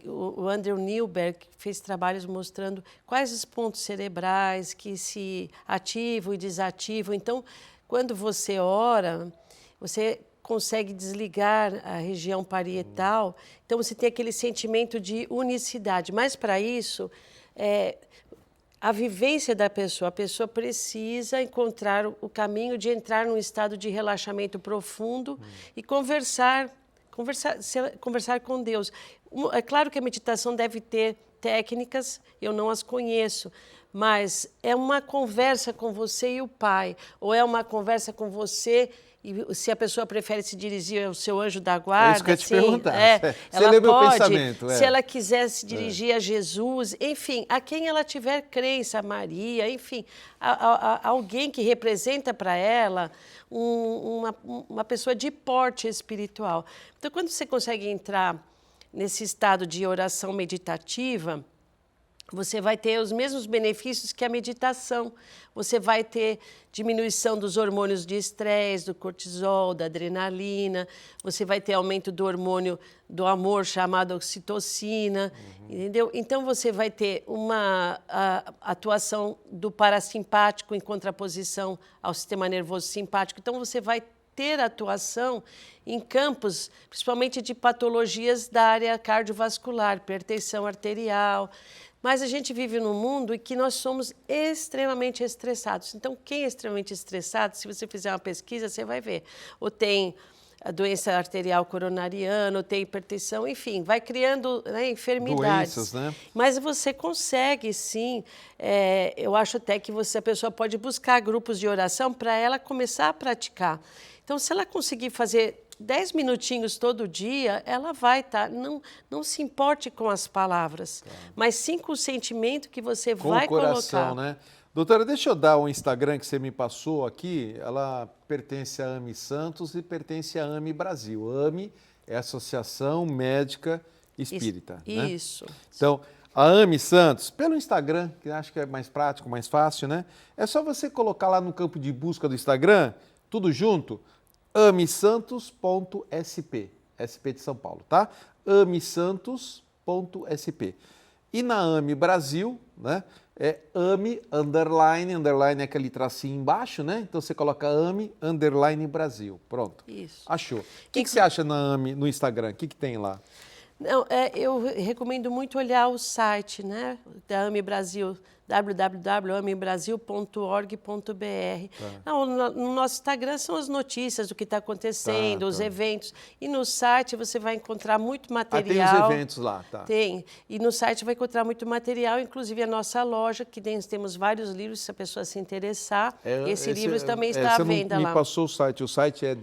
o Andrew Newberg fez trabalhos mostrando quais os pontos cerebrais que se ativam e desativam. Então, quando você ora, você consegue desligar a região parietal, então você tem aquele sentimento de unicidade. Mas para isso, a vivência da pessoa, a pessoa precisa encontrar o caminho de entrar num estado de relaxamento profundo e conversar conversar com Deus. É claro que a meditação deve ter técnicas, eu não as conheço, mas é uma conversa com você e o Pai, ou é uma conversa com você e se a pessoa prefere se dirigir ao seu anjo da guarda. É isso que eu ia te perguntar. Você ela leu meu pode, pensamento. se ela quiser se dirigir a Jesus, enfim, a quem ela tiver crença, a Maria, enfim, alguém que representa para ela uma pessoa de porte espiritual. Então, quando você consegue entrar nesse estado de oração meditativa, você vai ter os mesmos benefícios que a meditação. Você vai ter diminuição dos hormônios de estresse, do cortisol, da adrenalina. Você vai ter aumento do hormônio do amor, chamado oxitocina. Entendeu? Então, você vai ter uma atuação do parasimpático em contraposição ao sistema nervoso simpático. Então, você vai ter atuação em campos, principalmente de patologias da área cardiovascular, hipertensão arterial. Mas a gente vive num mundo em que nós somos extremamente estressados. Então, quem é extremamente estressado, se você fizer uma pesquisa, você vai ver. Ou tem a doença arterial coronariana, ou tem hipertensão, enfim, vai criando, né, enfermidades. Doenças, né? Mas você consegue, sim. Eu acho até que a pessoa pode buscar grupos de oração para ela começar a praticar. Então, se ela conseguir fazer 10 minutinhos todo dia, ela vai estar. Não se importe com as palavras, mas sim com o sentimento que você vai colocar. Com o coração, né? Doutora, deixa eu dar o Instagram que você me passou aqui. Ela pertence à AME Santos e pertence à AME Brasil. AME é a Associação Médica Espírita. Isso. Né? Então, a AME Santos, pelo Instagram, que acho que é mais prático, mais fácil, né? É só você colocar lá no campo de busca do Instagram, tudo junto, amesantos.sp, SP de São Paulo, tá? amesantos.sp. E na AME Brasil, né? É AME underline é aquele tracinho embaixo, né? Então você coloca AME underline Brasil. Pronto. Isso. Achou. O que você acha na AME, no Instagram? O que tem lá? Não, eu recomendo muito olhar o site, né, da AME Brasil, www.amebrasil.org.br. No nosso Instagram são as notícias do que está acontecendo, os eventos. E no site você vai encontrar muito material. Tem os eventos lá, tá? Tem. E no site vai encontrar muito material, inclusive a nossa loja, que temos vários livros, se a pessoa se interessar. Esse livro também está à venda lá. Me passou o site é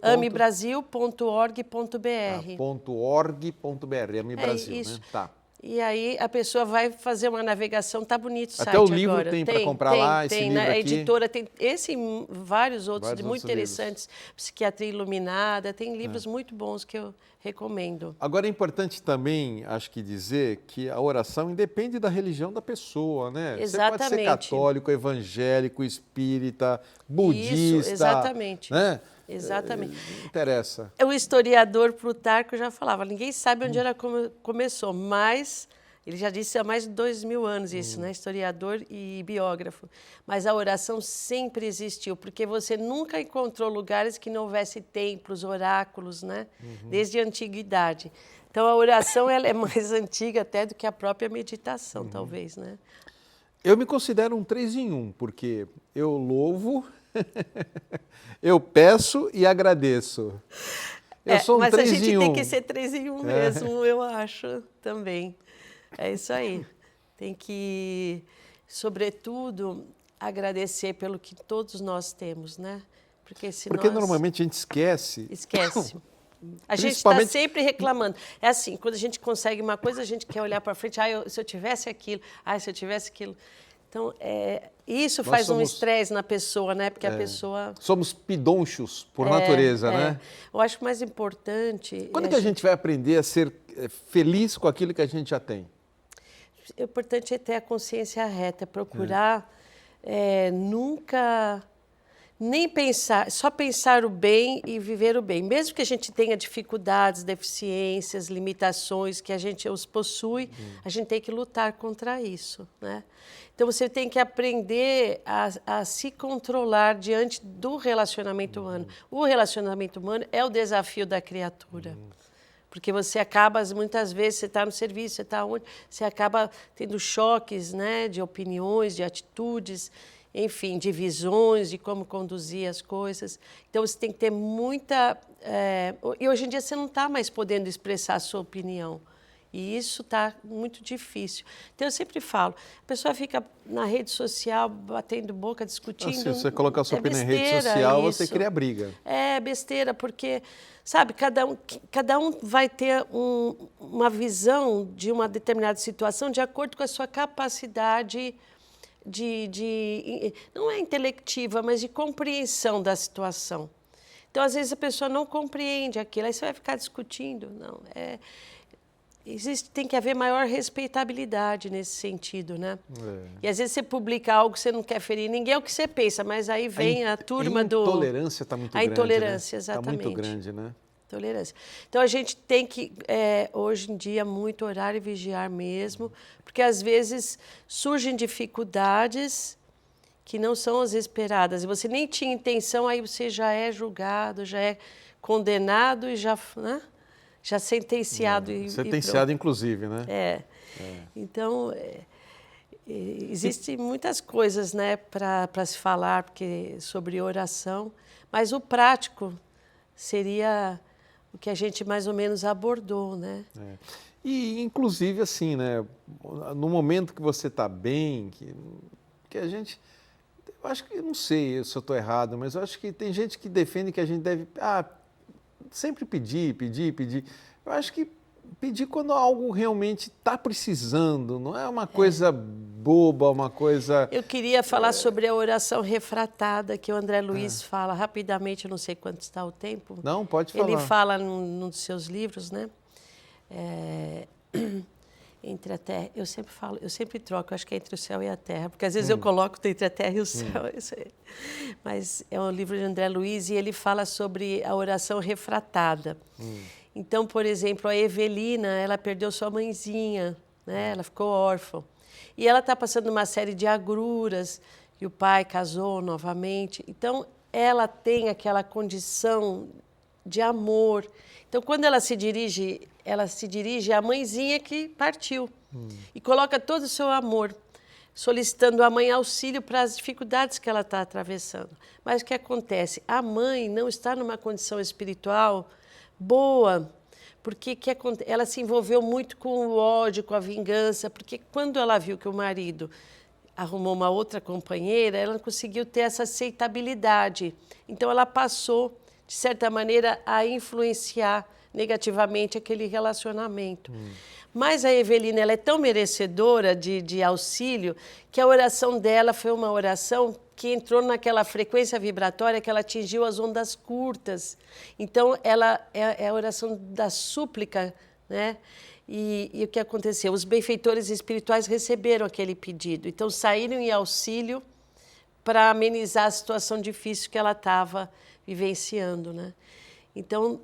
amebrasil.org.br. .org.br, AME Brasil, isso. né? Tá. E aí a pessoa vai fazer uma navegação, tá bonito o site agora. Até o livro agora. tem para comprar lá, esse livro aqui? A editora tem esse e vários outros muito outros interessantes. livros. Psiquiatria Iluminada, tem livros muito bons que eu recomendo. Agora é importante também, acho que dizer, que a oração independe da religião da pessoa, né? Exatamente. Você pode ser católico, evangélico, espírita, budista. Isso, exatamente. Né? Exatamente. Não interessa. O historiador Plutarco já falava, ninguém sabe onde ela começou, mas ele já disse há mais de 2000 anos isso, né? Historiador e biógrafo. Mas a oração sempre existiu, porque você nunca encontrou lugares que não houvesse templos, oráculos, né? Desde a antiguidade. Então a oração ela é mais antiga até do que a própria meditação, talvez, né? Eu me considero um 3 em 1, porque eu louvo, eu peço e agradeço. Eu sou um 3 em 1. Mas a gente tem que ser 3 em 1 mesmo, eu acho, também. É isso aí. Tem que, sobretudo, agradecer pelo que todos nós temos, né? Porque normalmente a gente esquece. Esquece. A gente está sempre reclamando. É assim, quando a gente consegue uma coisa, a gente quer olhar para frente. Se eu tivesse aquilo. Se eu tivesse aquilo. Então, isso faz um estresse na pessoa, né? Porque a pessoa... Somos pidonchos por natureza, né? Eu acho que o mais importante... Quando que a gente vai aprender a ser feliz com aquilo que a gente já tem? O importante é ter a consciência reta, procurar nunca... Nem pensar, só pensar o bem e viver o bem. Mesmo que a gente tenha dificuldades, deficiências, limitações, que a gente os possui, a gente tem que lutar contra isso, né? Então, você tem que aprender a se controlar diante do relacionamento humano. O relacionamento humano é o desafio da criatura. Porque você acaba, muitas vezes, você está no serviço, você está onde, você acaba tendo choques, né, de opiniões, de atitudes. enfim, de visões, de como conduzir as coisas. Então, você tem que ter muita... e hoje em dia você não está mais podendo expressar a sua opinião. E isso está muito difícil. Então, eu sempre falo, a pessoa fica na rede social batendo boca, discutindo. Se você colocar a sua opinião em rede besteira social, isso. você cria briga. É besteira, porque, sabe, cada um vai ter uma visão de uma determinada situação de acordo com a sua capacidade não é intelectiva, mas de compreensão da situação. Então, às vezes, a pessoa não compreende aquilo, aí você vai ficar discutindo. Não, tem que haver maior respeitabilidade nesse sentido, né? E às vezes você publica algo que você não quer ferir ninguém, é o que você pensa, mas aí vem a turma do... A intolerância está muito grande, A intolerância, né? exatamente. Está muito grande, né? Tolerância. Então, a gente tem que, hoje em dia, muito orar e vigiar mesmo, porque às vezes surgem dificuldades que não são as esperadas, e você nem tinha intenção, aí você já é julgado, já é condenado e já... né? Já sentenciado. Sentenciado, inclusive, né? Então, existem muitas coisas, né, para se falar sobre oração, mas o prático seria o que a gente mais ou menos abordou, né? E, inclusive, assim, né, no momento que você está bem, que a gente... Eu acho que, não sei se eu estou errado, mas eu acho que tem gente que defende que a gente deve... sempre pedir. Eu acho que pedir quando algo realmente está precisando, não é uma coisa boba, uma coisa... Eu queria falar sobre a oração refratada, que o André Luiz fala rapidamente, eu não sei quanto está o tempo. Não, pode falar. Ele fala num dos seus livros, né? Entre a terra, eu sempre troco, eu acho que é entre o céu e a terra, porque às vezes eu coloco entre a terra e o céu, mas é um livro de André Luiz e ele fala sobre a oração refratada. Então, por exemplo, a Evelina, ela perdeu sua mãezinha, né? Ela ficou órfã, e ela está passando uma série de agruras, e o pai casou novamente, então ela tem aquela condição de amor. Então, quando ela se dirige à mãezinha que partiu e coloca todo o seu amor, solicitando à mãe auxílio para as dificuldades que ela está atravessando. Mas o que acontece? A mãe não está numa condição espiritual boa, porque ela se envolveu muito com o ódio, com a vingança, porque quando ela viu que o marido arrumou uma outra companheira, ela não conseguiu ter essa aceitabilidade. Então, ela passou, de certa maneira, a influenciar negativamente aquele relacionamento. Mas a Evelina, ela é tão merecedora de auxílio que a oração dela foi uma oração que entrou naquela frequência vibratória que ela atingiu as ondas curtas. Então, ela é a oração da súplica, né? E o que aconteceu? Os benfeitores espirituais receberam aquele pedido. Então, saíram em auxílio para amenizar a situação difícil que ela estava vivenciando, né? Então,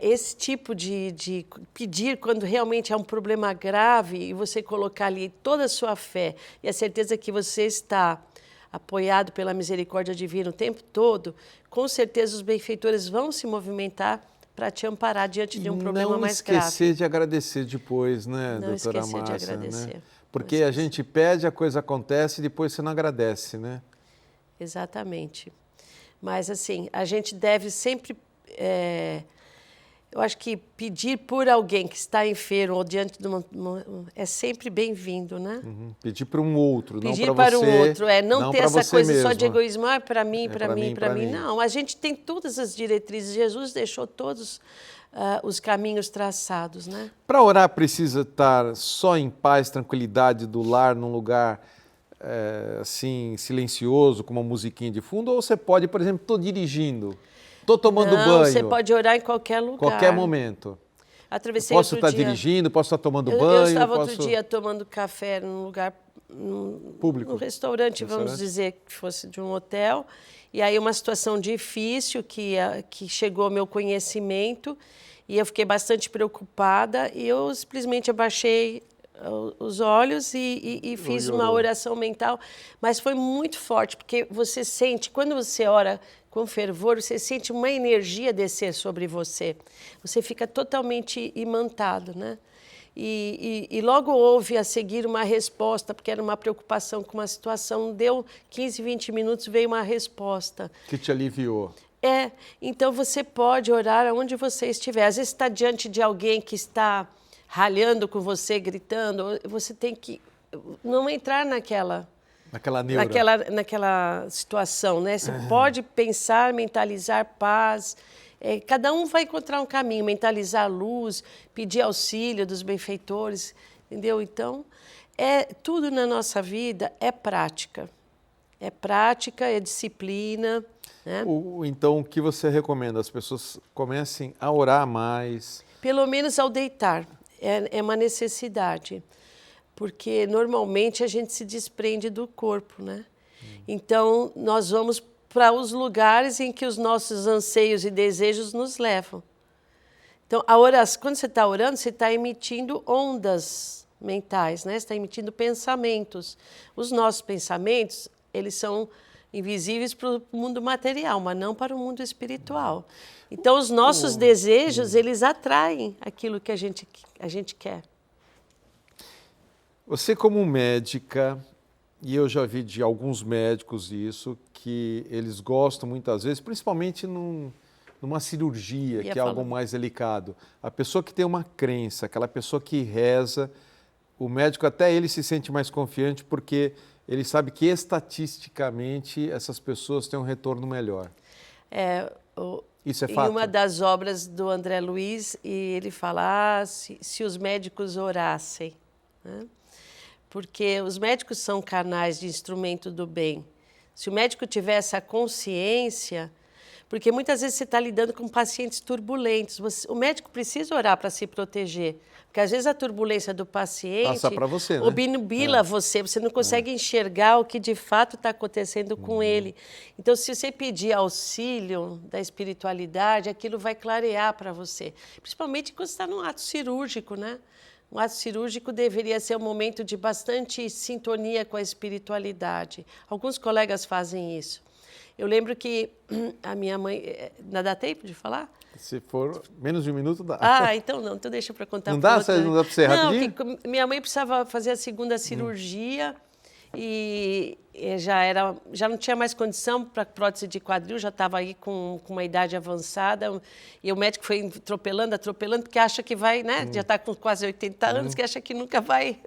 esse tipo de pedir quando realmente é um problema grave e você colocar ali toda a sua fé e a certeza que você está apoiado pela misericórdia divina o tempo todo, com certeza os benfeitores vão se movimentar para te amparar diante de um problema mais grave. Não esquecer de agradecer depois, né, doutora Márcia? Não esquecer de agradecer. Né? Porque a gente pede, a coisa acontece e depois você não agradece, né? Exatamente. Mas, assim, a gente deve sempre... eu acho que pedir por alguém que está enfermo ou diante de é sempre bem-vindo, né? Pedir para um outro, pedir não para você. Pedir para o outro, não ter essa coisa mesmo. Só de egoísmo, para mim. Não, a gente tem todas as diretrizes. Jesus deixou todos os caminhos traçados, né? Para orar precisa estar só em paz, tranquilidade do lar, num lugar assim silencioso, com uma musiquinha de fundo, ou você pode, por exemplo, estou dirigindo. Estou tomando banho. Você pode orar em qualquer lugar. Qualquer momento. Atravessei posso estar dirigindo, posso estar tomando banho. Eu estava outro dia tomando café num lugar público, num restaurante, vamos dizer que fosse de um hotel. E aí uma situação difícil que chegou ao meu conhecimento e eu fiquei bastante preocupada e eu simplesmente abaixei os olhos e fiz uma oração mental, mas foi muito forte, porque você sente, quando você ora com fervor, você sente uma energia descer sobre você. Você fica totalmente imantado, né? e logo houve a seguir uma resposta, porque era uma preocupação com uma situação, deu 15, 20 minutos, veio uma resposta. Que te aliviou. Então você pode orar aonde você estiver. Às vezes está diante de alguém que está ralhando com você, gritando, você tem que não entrar naquela neura. naquela situação, né? Você pode pensar, mentalizar paz. Cada um vai encontrar um caminho, mentalizar luz, pedir auxílio dos benfeitores, entendeu? Então, tudo na nossa vida é prática. É prática, é disciplina, né? Então, o que você recomenda? As pessoas comecem a orar mais? Pelo menos ao deitar. É uma necessidade. Porque normalmente a gente se desprende do corpo, né? Então, nós vamos para os lugares em que os nossos anseios e desejos nos levam. Então, a oração, quando você está orando, você está emitindo ondas mentais, né? Você está emitindo pensamentos. Os nossos pensamentos, eles são invisíveis para o mundo material, mas não para o mundo espiritual. Então, os nossos desejos, eles atraem aquilo que a gente quer. Você como médica, e eu já vi de alguns médicos isso, que eles gostam muitas vezes, principalmente numa cirurgia, que é algo mais delicado. A pessoa que tem uma crença, aquela pessoa que reza, o médico até ele se sente mais confiante porque ele sabe que estatisticamente essas pessoas têm um retorno melhor. Isso é fato? Em uma das obras do André Luiz, e ele fala, se os médicos orassem, né? Porque os médicos são canais de instrumento do bem. Se o médico tiver essa consciência, porque muitas vezes você está lidando com pacientes turbulentos, o médico precisa orar para se proteger, porque às vezes a turbulência do paciente passa para você, né? obnubila você não consegue enxergar o que de fato está acontecendo com ele. Então, se você pedir auxílio da espiritualidade, aquilo vai clarear para você, principalmente quando você está num ato cirúrgico, né? Um ato cirúrgico deveria ser um momento de bastante sintonia com a espiritualidade. Alguns colegas fazem isso. Eu lembro que a minha mãe... Dá tempo de falar? Se for menos de um minuto, dá. Então não. Então deixa para contar. Não dá? Não dá para ser rapidinho? Não, minha mãe precisava fazer a segunda cirurgia e já não tinha mais condição para prótese de quadril, já estava aí com uma idade avançada, e o médico foi atropelando, porque acha que vai, né? Já está com quase 80 anos, que acha que nunca vai.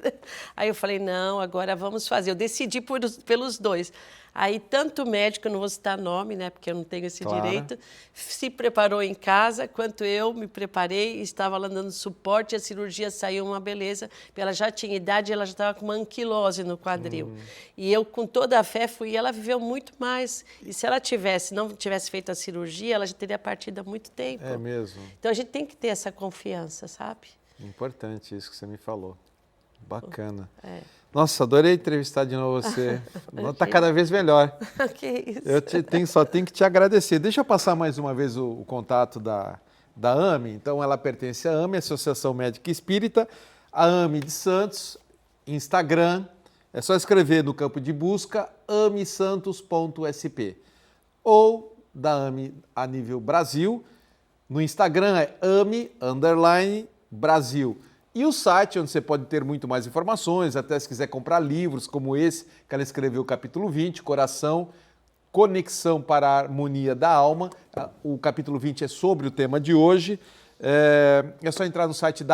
Aí eu falei, não, agora vamos fazer. Eu decidi pelos dois. Aí, tanto o médico, eu não vou citar nome, né, porque eu não tenho esse direito, se preparou em casa, quanto eu me preparei, estava lá dando suporte, a cirurgia saiu uma beleza, ela já tinha idade, ela já estava com uma anquilose no quadril. E eu, com toda a fé, fui, e ela viveu muito mais. E se ela não tivesse feito a cirurgia, ela já teria partido há muito tempo. É mesmo. Então, a gente tem que ter essa confiança, sabe? Importante isso que você me falou. Bacana. Nossa, adorei entrevistar de novo você. Está cada vez melhor. Que isso. Eu só tenho que te agradecer. Deixa eu passar mais uma vez o contato da AME. Então, ela pertence à AME, Associação Médica Espírita, a AME de Santos, Instagram. É só escrever no campo de busca amesantos.sp. Ou da AME a nível Brasil. No Instagram é ame_Brasil. E o site, onde você pode ter muito mais informações, até se quiser comprar livros como esse, que ela escreveu, capítulo 20, Coração, Conexão para a Harmonia da Alma. O capítulo 20 é sobre o tema de hoje. É só entrar no site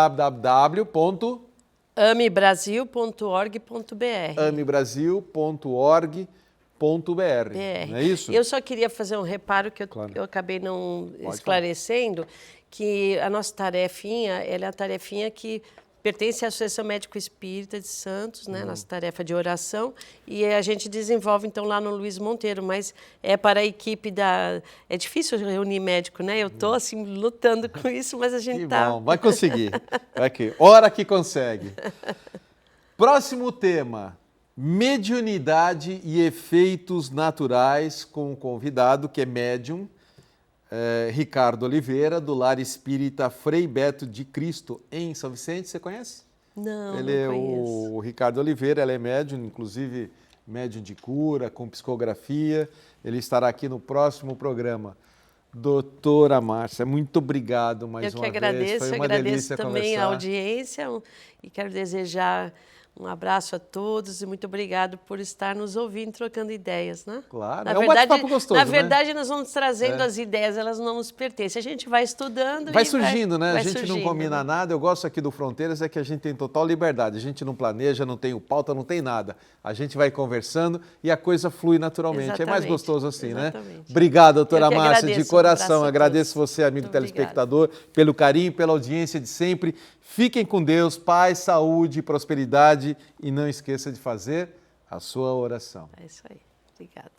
amebrasil.org.br. amebrasil.org.br. Não é isso? Eu só queria fazer um reparo que eu acabei não esclarecendo, que a nossa tarefinha, ela é a tarefinha que pertence à Associação Médico Espírita de Santos, né? Nossa tarefa de oração, e a gente desenvolve então lá no Luiz Monteiro, mas é para a equipe da... É difícil reunir médico, né? Eu estou assim lutando com isso, mas a gente está... Bom, vai conseguir. Hora que consegue. Próximo tema, mediunidade e efeitos naturais, com um convidado que é médium, Ricardo Oliveira, do Lar Espírita Frei Beto de Cristo, em São Vicente. Você conhece? Não, não conheço. O Ricardo Oliveira, ele é médium, inclusive médium de cura, com psicografia. Ele estará aqui no próximo programa. Doutora Márcia, muito obrigado mais Eu uma que vez. agradeço, Foi uma agradeço delícia também conversar. a audiência e quero desejar um abraço a todos e muito obrigado por estar nos ouvindo, trocando ideias, né? Claro, Na é um verdade, bate-papo gostoso, na né? verdade, nós vamos trazendo É. as ideias, elas não nos pertencem. A gente vai estudando Vai e surgindo, né? A vai gente não surgindo, combina né? nada. Eu gosto aqui do Fronteiras é que a gente tem total liberdade. A gente não planeja, não tem pauta, não tem nada. A gente vai conversando e a coisa flui naturalmente. É mais Exatamente, gostoso assim, exatamente. né? Obrigado, doutora Eu que Márcia, de agradeço, um coração. abraço a Agradeço todos. você, amigo Muito telespectador, pelo carinho, pela audiência de sempre. Fiquem com Deus, paz, saúde, prosperidade e não esqueça de fazer a sua oração. É isso aí. Obrigada.